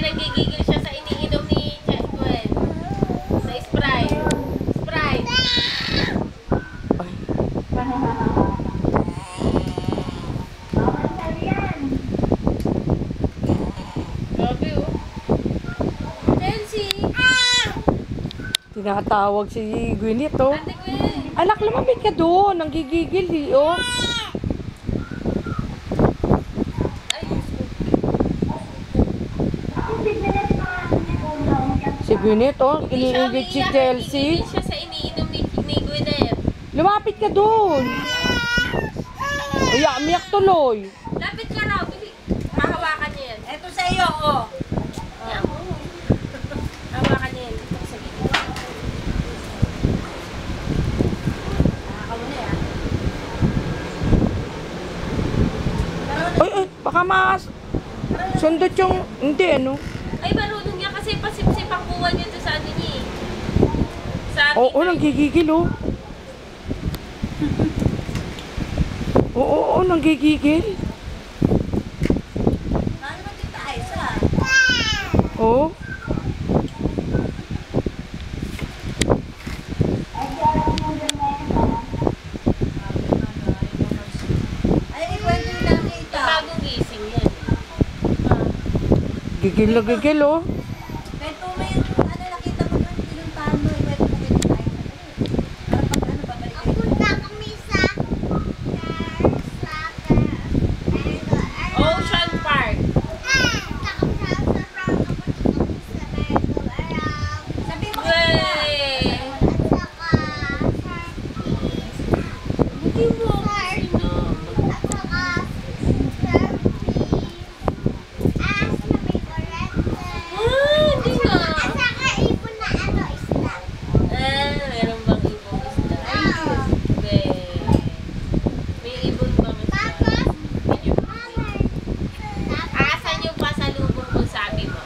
nanggigigil siya sa iniinom ni Gwen. Sa Sprite. Sprite. Grabe oh. Chelsea. Tinatawag si Gwyneth oh. Ate Gwen. Anak, lumapit ka doon. Nanggigigil oh. Si Gwyneth oh, iniingit si Chelsea. Nanggigigil siya sa iniinom ni Gwyneth. Lumapit ka doon. Umiyak tuloy. Lapit ka raw. Hahawakan niya yan. Ito sa iyo, oh. Hawakan niya yan. Sa gilid. Ay, baka mas sundot yung, hindi ano. Ay, marunong niya kasi pasipsip ang kuha niya doon sa ano niya eh. Sa Oo, nanggigigil oh. Oo, nanggigigil. Ano ba tita Aiza? Oo. Ay, ikwento nyo lang tita. bagong gising yan. Gigil na gigil oh. Kwento mo yung ano nakita mo doon, pinuntahan mo, ikwento mo kay tita Aiza. Para pag ano, babalik kayo. Ocean Park. Sabi mo Wey! Hindi mo ako sino. Hindi nga. Meron bang ibong isda? Wey. May ibon bang isda? Asan yung pasalubong mo sabi mo?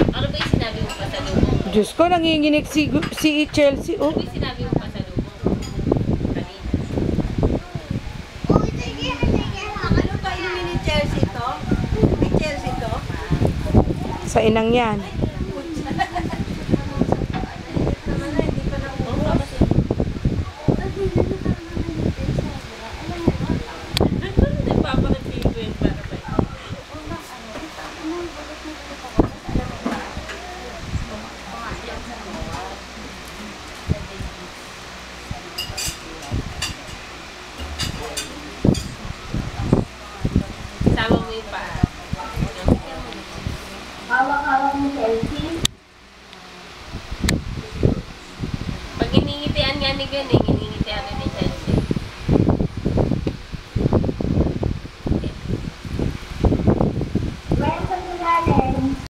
Ano ba yung sinabi mo pasalubong? Diyos ko, nanginginig si Chelsea oh. Ano ba yung sinabi mo pasalubong? Kanina. ano ba inumin ni Chelsea to? May Chelsea to? Sa inang yan. Sama mo yung paa. Hawak-hawak mo Chelsea. Pag iningitian nga ni Gwen,